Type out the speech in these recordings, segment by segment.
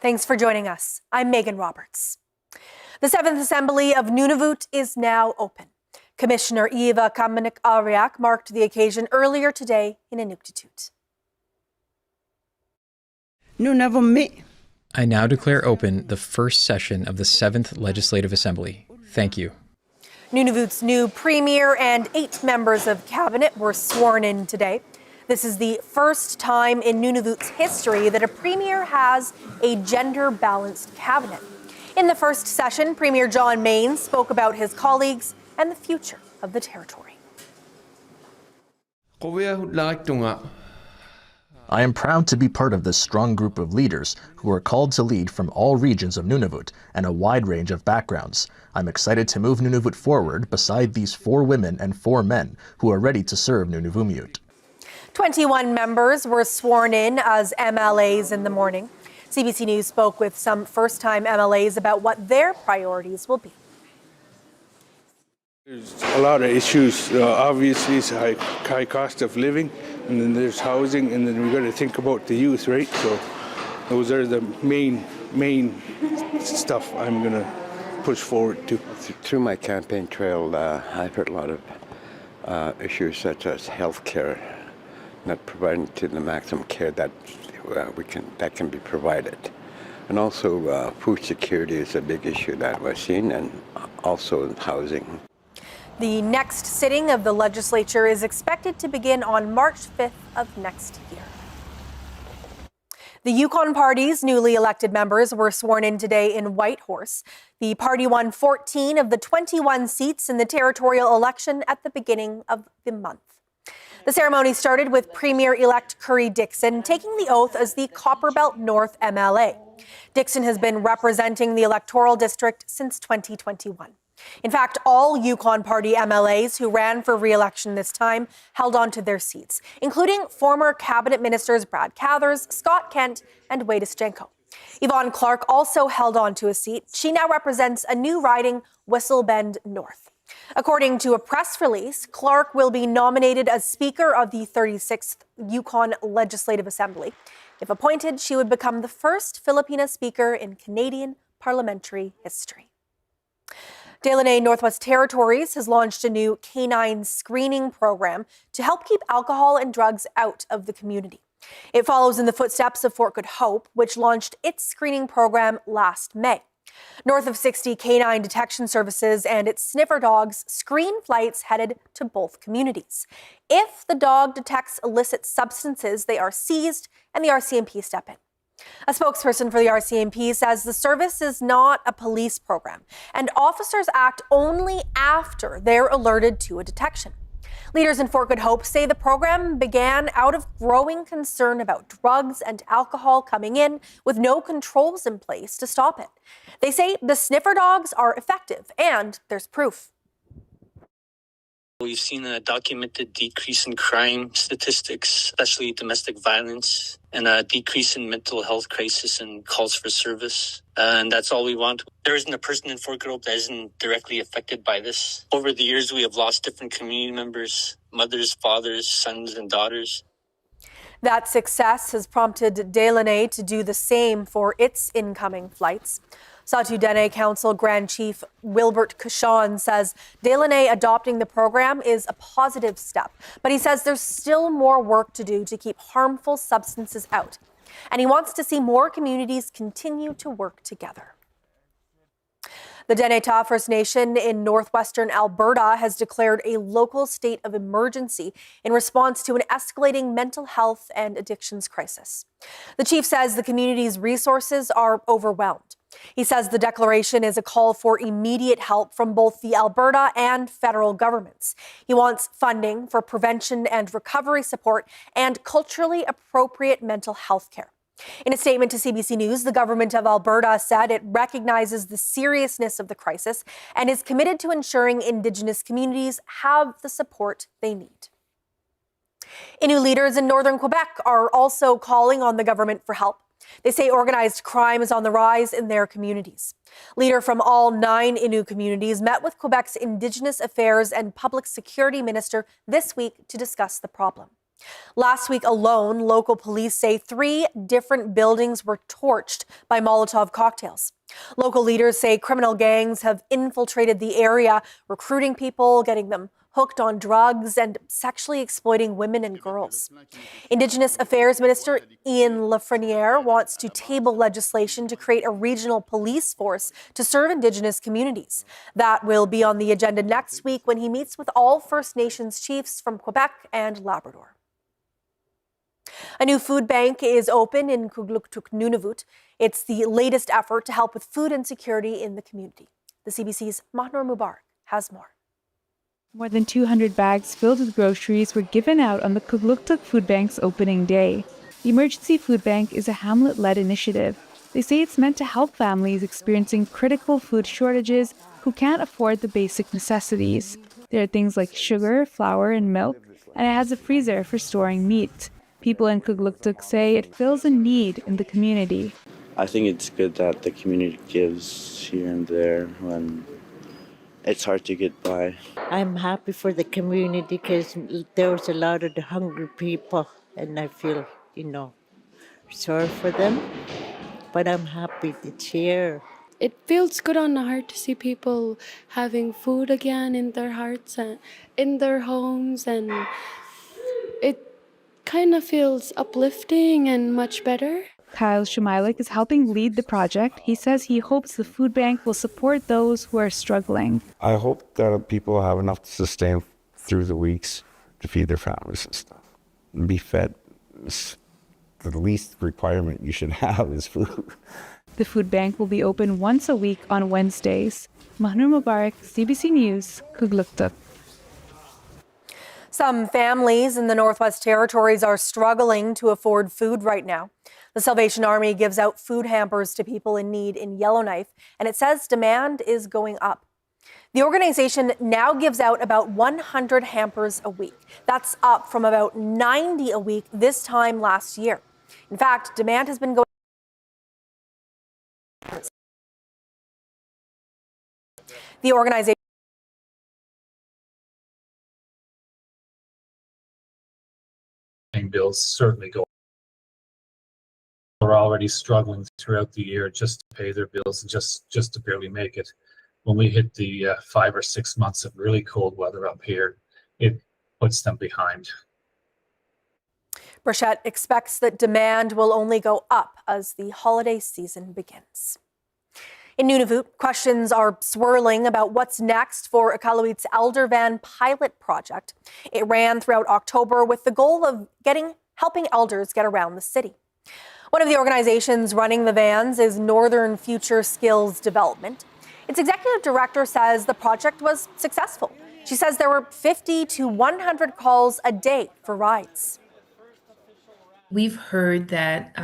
Thanks for joining us. I'm Megan Roberts. The 7th Assembly of Nunavut is now open. Commissioner Eva Kamenik-Ariak marked the occasion earlier today in Inuktitut. I now declare open the first session of the 7th Legislative Assembly. Thank you. Nunavut's new premier and 8 members of cabinet were sworn in today. This is the first time in Nunavut's history that a premier has a gender-balanced cabinet. In the first session, Premier John Main spoke about his colleagues and the future of the territory. I am proud to be part of this strong group of leaders who are called to lead from all regions of Nunavut and a wide range of backgrounds. I'm excited to move Nunavut forward beside these 4 women and 4 men who are ready to serve Nunavummiut. 21 members were sworn in as MLAs in the morning. CBC News spoke with some first-time MLAs about what their priorities will be. There's a lot of issues. Obviously, it's a high cost of living, and then there's housing, and then we've got to think about the youth, right? So those are the main stuff I'm going to push forward to. Through my campaign trail, I've heard a lot of issues such as health care, not providing to the maximum care that can be provided. And also food security is a big issue that we're seeing, and also housing. The next sitting of the legislature is expected to begin on March 5th of next year. The Yukon Party's newly elected members were sworn in today in Whitehorse. The party won 14 of the 21 seats in the territorial election at the beginning of the month. The ceremony started with Premier-elect Curry Dixon taking the oath as the Copperbelt North MLA. Dixon has been representing the electoral district since 2021. In fact, all Yukon Party MLAs who ran for re-election this time held on to their seats, including former cabinet ministers Brad Cathers, Scott Kent, and Wade Eschenko. Yvonne Clark also held on to a seat. She now represents a new riding, Whistle Bend North. According to a press release, Clark will be nominated as Speaker of the 36th Yukon Legislative Assembly. If appointed, she would become the first Filipina Speaker in Canadian parliamentary history. Delaunay Northwest Territories has launched a new canine screening program to help keep alcohol and drugs out of the community. It follows in the footsteps of Fort Good Hope, which launched its screening program last May. North of 60 canine detection services and its sniffer dogs screen flights headed to both communities. If the dog detects illicit substances, they are seized and the RCMP step in. A spokesperson for the RCMP says the service is not a police program and officers act only after they're alerted to a detection. Leaders in Fort Good Hope say the program began out of growing concern about drugs and alcohol coming in with no controls in place to stop it. They say the sniffer dogs are effective and there's proof. We've seen a documented decrease in crime statistics, especially domestic violence, and a decrease in mental health crisis and calls for service. And that's all we want. There isn't a person in Fort Good Hope that isn't directly affected by this. Over the years, we have lost different community members, mothers, fathers, sons, and daughters. That success has prompted Delaunay to do the same for its incoming flights. Satu Dene Council Grand Chief Wilbert Cushon says Delaunay adopting the program is a positive step, but he says there's still more work to do to keep harmful substances out. And he wants to see more communities continue to work together. The Denetah First Nation in northwestern Alberta has declared a local state of emergency in response to an escalating mental health and addictions crisis. The chief says the community's resources are overwhelmed. He says the declaration is a call for immediate help from both the Alberta and federal governments. He wants funding for prevention and recovery support and culturally appropriate mental health care. In a statement to CBC News, the government of Alberta said it recognizes the seriousness of the crisis and is committed to ensuring Indigenous communities have the support they need. Innu leaders in northern Quebec are also calling on the government for help. They say organized crime is on the rise in their communities. Leader from all 9 Innu communities met with Quebec's Indigenous Affairs and Public Security Minister this week to discuss the problem. Last week alone, local police say 3 different buildings were torched by Molotov cocktails. Local leaders say criminal gangs have infiltrated the area, recruiting people, getting them hooked on drugs, and sexually exploiting women and girls. Indigenous Affairs Minister Ian Lafreniere wants to table legislation to create a regional police force to serve Indigenous communities. That will be on the agenda next week when he meets with all First Nations chiefs from Quebec and Labrador. A new food bank is open in Kugluktuk, Nunavut. It's the latest effort to help with food insecurity in the community. The CBC's Mahnur Mubarak has more. More than 200 bags filled with groceries were given out on the Kugluktuk Food Bank's opening day. The Emergency Food Bank is a Hamlet-led initiative. They say it's meant to help families experiencing critical food shortages who can't afford the basic necessities. There are things like sugar, flour, and milk, and it has a freezer for storing meat. People in Kugluktuk say it fills a need in the community. I think it's good that the community gives here and there when it's hard to get by. I'm happy for the community because there was a lot of the hungry people and I feel, sorry for them. But I'm happy to share. It feels good on the heart to see people having food again in their hearts and in their homes, and it kind of feels uplifting and much better. Kyle Shumailik is helping lead the project. He says he hopes the food bank will support those who are struggling. I hope that people have enough to sustain through the weeks to feed their families and stuff. And be fed. The least requirement you should have is food. The food bank will be open once a week on Wednesdays. Mahnur Mubarak, CBC News, Kugluktuk. Some families in the Northwest Territories are struggling to afford food right now. The Salvation Army gives out food hampers to people in need in Yellowknife, and it says demand is going up. The organization now gives out about 100 hampers a week. That's up from about 90 a week this time last year. In fact, demand has been going up. The organization bills certainly go. Are already struggling throughout the year just to pay their bills and just to barely make it. When we hit the 5 or 6 months of really cold weather up here, it puts them behind. Burchett expects that demand will only go up as the holiday season begins. In Nunavut, questions are swirling about what's next for Iqaluit's Elder Van pilot project. It ran throughout October with the goal of helping elders get around the city. One of the organizations running the vans is Northern Future Skills Development. Its executive director says the project was successful. She says there were 50 to 100 calls a day for rides. We've heard that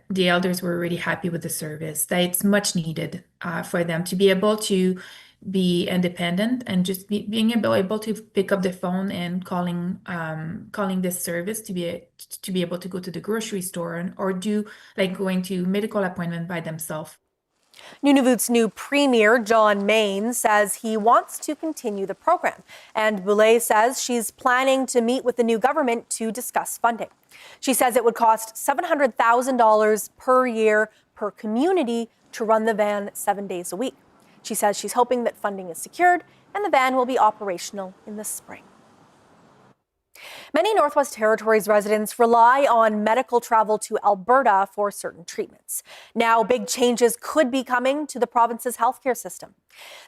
the elders were really happy with the service, that it's much needed for them to be able to be independent and just being able to pick up the phone and calling this service to be able to go to the grocery store or do like going to medical appointment by themselves. Nunavut's new premier, John Main, says he wants to continue the program. And Boulay says she's planning to meet with the new government to discuss funding. She says it would cost $700,000 per year per community to run the van 7 days a week. She says she's hoping that funding is secured and the van will be operational in the spring. Many Northwest Territories residents rely on medical travel to Alberta for certain treatments. Now, big changes could be coming to the province's healthcare system.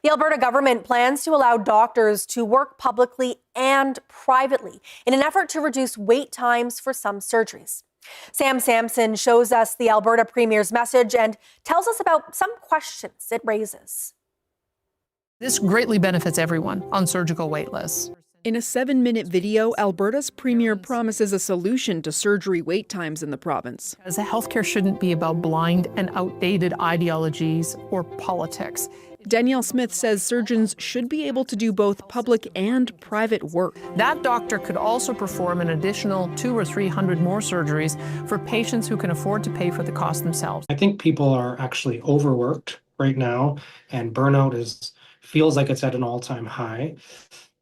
The Alberta government plans to allow doctors to work publicly and privately in an effort to reduce wait times for some surgeries. Sam Sampson shows us the Alberta Premier's message and tells us about some questions it raises. This greatly benefits everyone on surgical wait lists. In a 7-minute video, Alberta's premier promises a solution to surgery wait times in the province. As healthcare shouldn't be about blind and outdated ideologies or politics. Danielle Smith says surgeons should be able to do both public and private work. That doctor could also perform an additional 200 or 300 more surgeries for patients who can afford to pay for the cost themselves. I think people are actually overworked right now, and burnout feels like it's at an all-time high.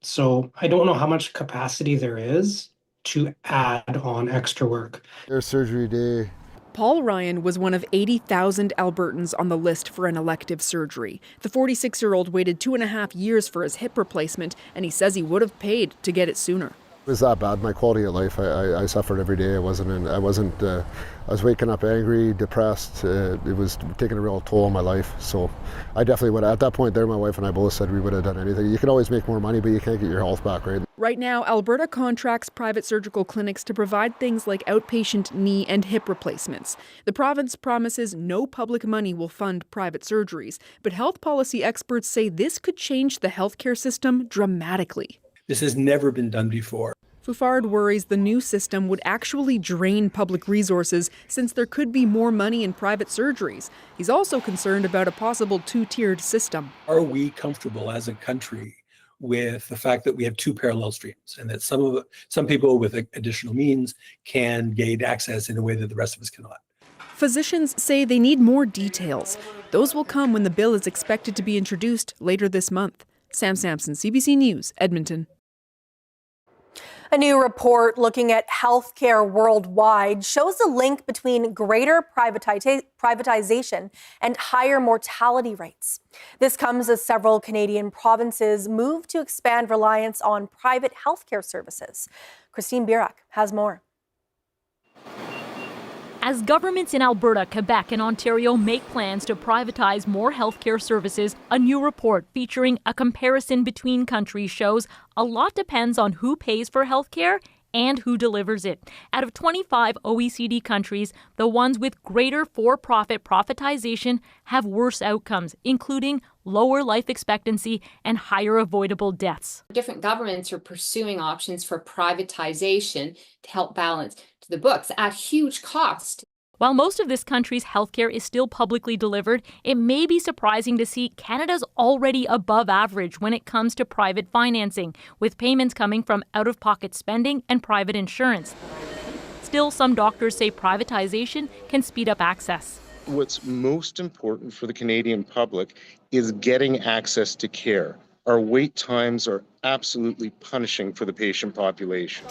So I don't know how much capacity there is to add on extra work. Their surgery day. Paul Ryan was one of 80,000 Albertans on the list for an elective surgery. The 46-year-old waited 2.5 years for his hip replacement, and he says he would have paid to get it sooner. It was that bad. My quality of life, I suffered every day. I was waking up angry, depressed. It was taking a real toll on my life. So I definitely would, at that point there, my wife and I both said we would have done anything. You can always make more money, but you can't get your health back, right? Right now, Alberta contracts private surgical clinics to provide things like outpatient knee and hip replacements. The province promises no public money will fund private surgeries, but health policy experts say this could change the healthcare system dramatically. This has never been done before. Fouffard worries the new system would actually drain public resources since there could be more money in private surgeries. He's also concerned about a possible two-tiered system. Are we comfortable as a country with the fact that we have two parallel streams and that some people with additional means can gain access in a way that the rest of us cannot? Physicians say they need more details. Those will come when the bill is expected to be introduced later this month. Sam Sampson, CBC News, Edmonton. A new report looking at healthcare worldwide shows a link between greater privatization and higher mortality rates. This comes as several Canadian provinces move to expand reliance on private healthcare services. Christine Birak has more. As governments in Alberta, Quebec, and Ontario make plans to privatize more healthcare services, a new report featuring a comparison between countries shows a lot depends on who pays for healthcare and who delivers it. Out of 25 OECD countries, the ones with greater for-profit privatization have worse outcomes, including lower life expectancy and higher avoidable deaths. Different governments are pursuing options for privatization to help balance to the books at huge cost. While most of this country's healthcare is still publicly delivered, it may be surprising to see Canada's already above average when it comes to private financing, with payments coming from out-of-pocket spending and private insurance. Still, some doctors say privatization can speed up access. What's most important for the Canadian public is getting access to care. Our wait times are absolutely punishing for the patient population.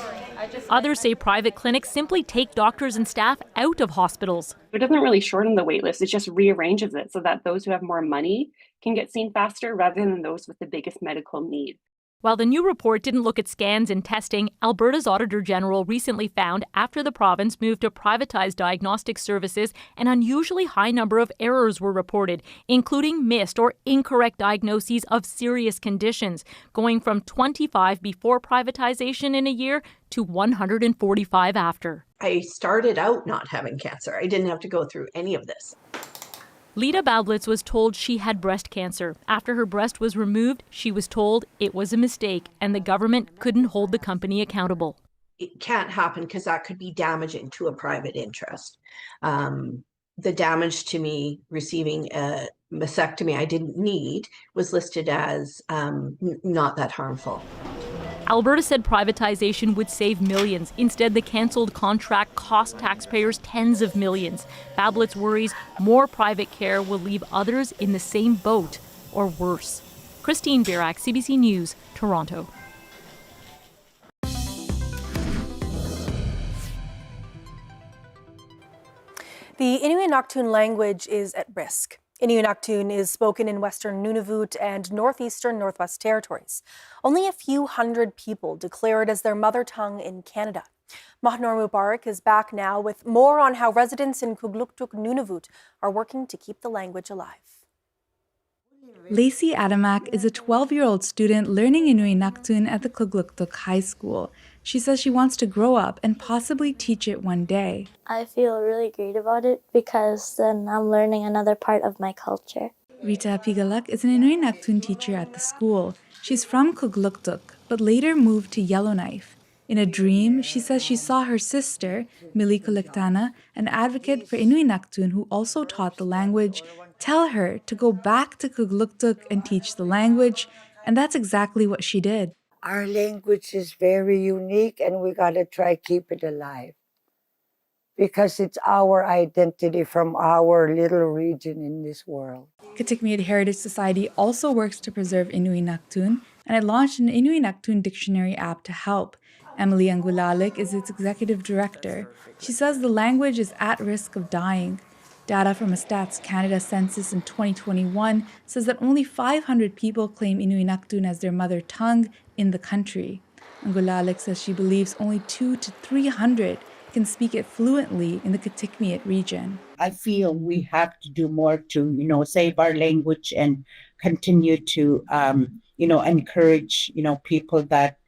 Others say private clinics simply take doctors and staff out of hospitals. It doesn't really shorten the wait list, it just rearranges it so that those who have more money can get seen faster rather than those with the biggest medical need. While the new report didn't look at scans and testing, Alberta's Auditor General recently found after the province moved to privatize diagnostic services, an unusually high number of errors were reported, including missed or incorrect diagnoses of serious conditions, going from 25 before privatization in a year to 145 after. I started out not having cancer. I didn't have to go through any of this. Lita Bablitz was told she had breast cancer. After her breast was removed, she was told it was a mistake and the government couldn't hold the company accountable. It can't happen because that could be damaging to a private interest. The damage to me receiving a mastectomy I didn't need was listed as not that harmful. Alberta said privatization would save millions. Instead, the cancelled contract cost taxpayers tens of millions. Bablitz worries more private care will leave others in the same boat or worse. Christine Birak, CBC News, Toronto. The Inuit-Naktun language is at risk. Inuit-Naktun is spoken in Western Nunavut and northeastern Northwest Territories. Only a few hundred people declare it as their mother tongue in Canada. Mahnor Mubarak is back now with more on how residents in Kugluktuk, Nunavut are working to keep the language alive. Lacey Adamak is a 12-year-old student learning Inuit-Naktun at the Kugluktuk High School. She says she wants to grow up and possibly teach it one day. I feel really great about it because then I'm learning another part of my culture. Rita Pigalak is an Inuit-Naktun teacher at the school. She's from Kugluktuk, but later moved to Yellowknife. In a dream, she says she saw her sister, Mili Kuliktana, an advocate for Inuit-Naktun who also taught the language, tell her to go back to Kugluktuk and teach the language, and that's exactly what she did. Our language is very unique and we gotta try keep it alive because it's our identity from our little region in this world. Kitikmeot Heritage Society also works to preserve Inuit Naktun, and it launched an Inuit Naktun dictionary app to help. Emily Angulalik is its executive director. She says the language is at risk of dying. Data from a Stats Canada census in 2021 says that only 500 people claim Inuit Naktun as their mother tongue in the country. Angulalik says she believes only 200 to 300 can speak it fluently in the Kitikmeot region. I feel we have to do more to, save our language and continue to, encourage, people that,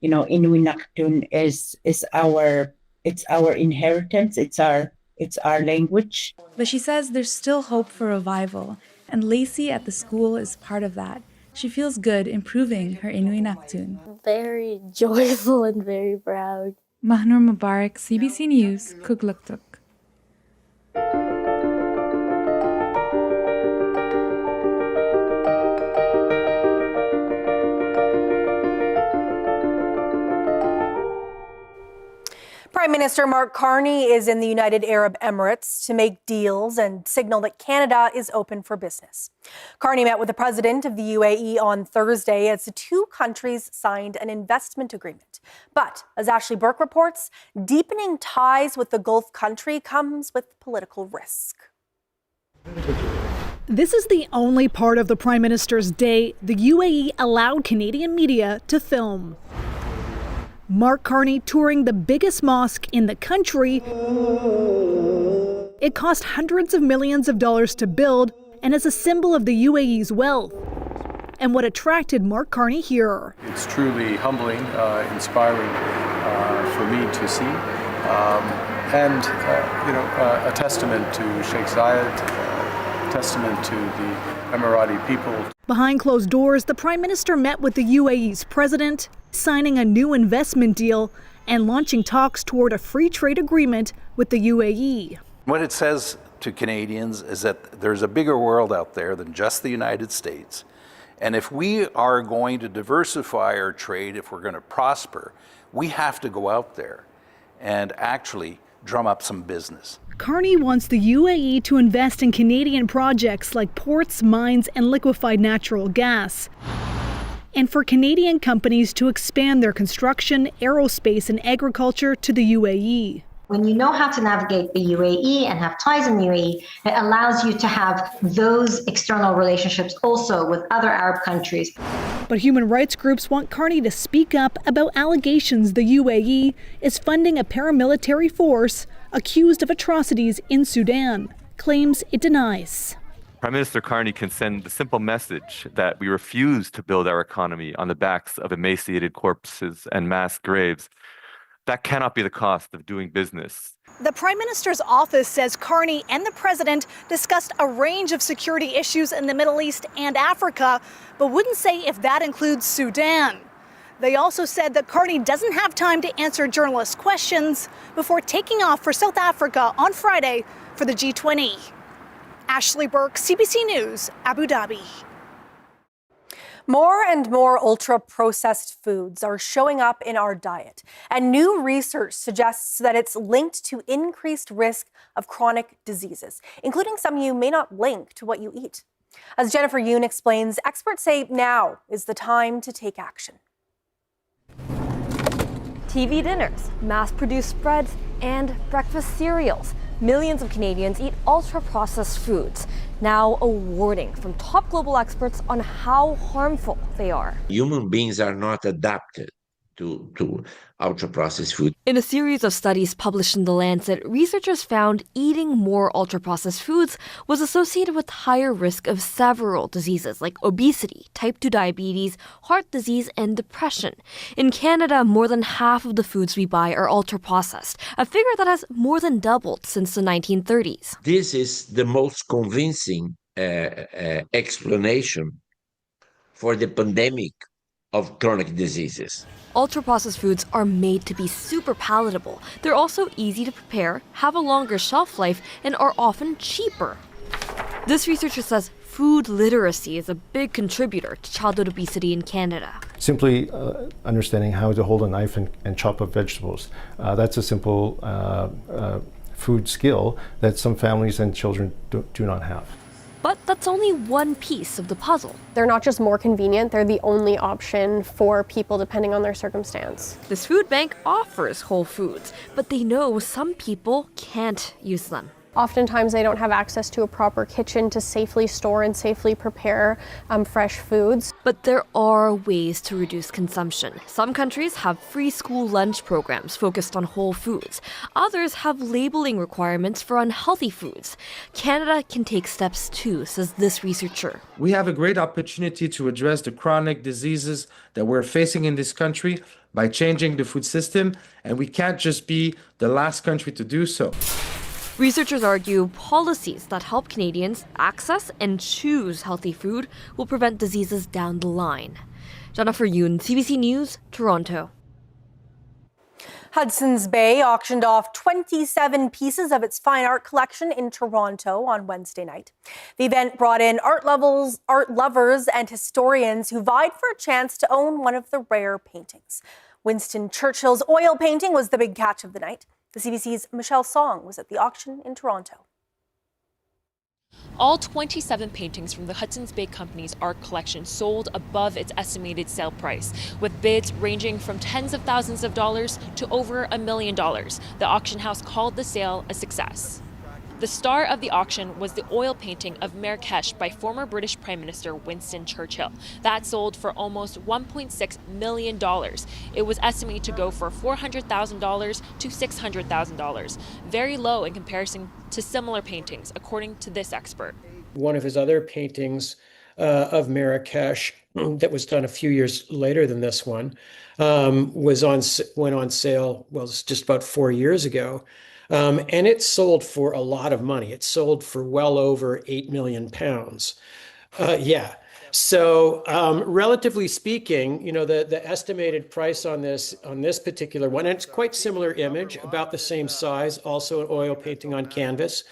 Inuit Naktun is our inheritance. It's our language. But she says there's still hope for revival, and Lacey at the school is part of that. She feels good improving her Inuit Naktun. Very joyful and very proud. Mahnur Mubarak, CBC News, Kugluktuk. Prime Minister Mark Carney is in the United Arab Emirates to make deals and signal that Canada is open for business. Carney met with the president of the UAE on Thursday as the two countries signed an investment agreement. But as Ashley Burke reports, deepening ties with the Gulf country comes with political risk. This is the only part of the Prime Minister's day the UAE allowed Canadian media to film. Mark Carney touring the biggest mosque in the country. It cost hundreds of millions of dollars to build and is a symbol of the UAE's wealth. And what attracted Mark Carney here. It's truly humbling, inspiring for me to see, and a testament to Sheikh Zayed, testament to the Emirati people. Behind closed doors, the Prime Minister met with the UAE's president, signing a new investment deal and launching talks toward a free trade agreement with the UAE. What it says to Canadians is that there's a bigger world out there than just the United States. And if we are going to diversify our trade, if we're going to prosper, we have to go out there and actually drum up some business. Carney wants the UAE to invest in Canadian projects like ports, mines, and liquefied natural gas. And for Canadian companies to expand their construction, aerospace, and agriculture to the UAE. When you know how to navigate the UAE and have ties in the UAE, it allows you to have those external relationships also with other Arab countries. But human rights groups want Carney to speak up about allegations the UAE is funding a paramilitary force accused of atrocities in Sudan, claims it denies. Prime Minister Carney can send the simple message that we refuse to build our economy on the backs of emaciated corpses and mass graves. That cannot be the cost of doing business. The Prime Minister's office says Carney and the President discussed a range of security issues in the Middle East and Africa, but wouldn't say if that includes Sudan. They also said that Carney doesn't have time to answer journalists' questions before taking off for South Africa on Friday for the G20. Ashley Burke, CBC News, Abu Dhabi. More and more ultra-processed foods are showing up in our diet, and new research suggests that it's linked to increased risk of chronic diseases, including some you may not link to what you eat. As Jennifer Yoon explains, experts say now is the time to take action. TV dinners, mass-produced spreads, and breakfast cereals. Millions of Canadians eat ultra-processed foods. Now a warning from top global experts on how harmful they are. Human beings are not adapted to ultra-processed food. In a series of studies published in The Lancet, researchers found eating more ultra-processed foods was associated with higher risk of several diseases like obesity, type 2 diabetes, heart disease, and depression. In Canada, more than half of the foods we buy are ultra-processed, a figure that has more than doubled since the 1930s. This is the most convincing explanation for the pandemic of chronic diseases. Ultra-processed foods are made to be super palatable. They're also easy to prepare, have a longer shelf life, and are often cheaper. This researcher says food literacy is a big contributor to childhood obesity in Canada. Simply understanding how to hold a knife and chop up vegetables. That's a simple food skill that some families and children do not have. But that's only one piece of the puzzle. They're not just more convenient, they're the only option for people depending on their circumstance. This food bank offers whole foods, but they know some people can't use them. Oftentimes they don't have access to a proper kitchen to safely store and safely prepare fresh foods. But there are ways to reduce consumption. Some countries have free school lunch programs focused on whole foods. Others have labeling requirements for unhealthy foods. Canada can take steps too, says this researcher. We have a great opportunity to address the chronic diseases that we're facing in this country by changing the food system, and we can't just be the last country to do so. Researchers argue policies that help Canadians access and choose healthy food will prevent diseases down the line. Jennifer Yoon, CBC News, Toronto. Hudson's Bay auctioned off 27 pieces of its fine art collection in Toronto on Wednesday night. The event brought in art lovers, and historians who vied for a chance to own one of the rare paintings. Winston Churchill's oil painting was the big catch of the night. The CBC's Michelle Song was at the auction in Toronto. All 27 paintings from the Hudson's Bay Company's art collection sold above its estimated sale price, with bids ranging from tens of thousands of dollars to over $1 million. The auction house called the sale a success. The star of the auction was the oil painting of Marrakesh by former British Prime Minister Winston Churchill. That sold for almost $1.6 million. It was estimated to go for $400,000 to $600,000, very low in comparison to similar paintings, according to this expert. One of his other paintings of Marrakesh that was done a few years later than this one went on sale, well, it's just about 4 years ago. And it sold for a lot of money. It sold for well over £8 million. So relatively speaking, the estimated price on this particular one, and it's quite similar image, about the same size, also an oil painting on canvas.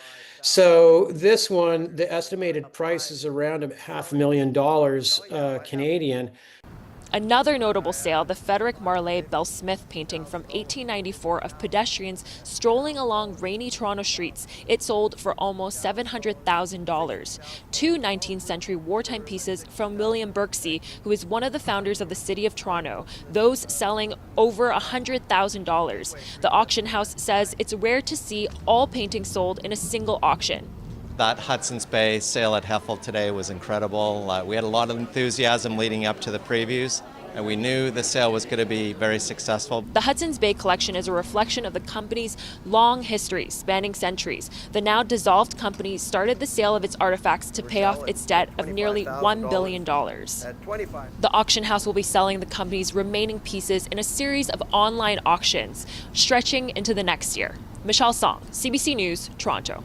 So this one, the estimated price is around $500,000 Canadian. Another notable sale, the Frederick Marley Bell Smith painting from 1894 of pedestrians strolling along rainy Toronto streets. It sold for almost $700,000. Two 19th century wartime pieces from William Birksey, who is one of the founders of the City of Toronto, those selling over $100,000. The auction house says it's rare to see all paintings sold in a single auction. That Hudson's Bay sale at Heffel today was incredible. We had a lot of enthusiasm leading up to the previews, and we knew the sale was going to be very successful. The Hudson's Bay collection is a reflection of the company's long history, spanning centuries. The now dissolved company started the sale of its artifacts to pay off its debt of nearly $1 billion. The auction house will be selling the company's remaining pieces in a series of online auctions, stretching into the next year. Michelle Song, CBC News, Toronto.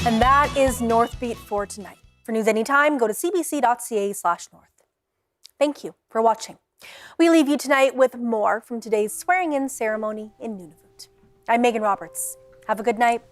And that is Northbeat for tonight. For news anytime, go to cbc.ca/north. Thank you for watching. We leave you tonight with more from today's swearing-in ceremony in Nunavut. I'm Megan Roberts. Have a good night.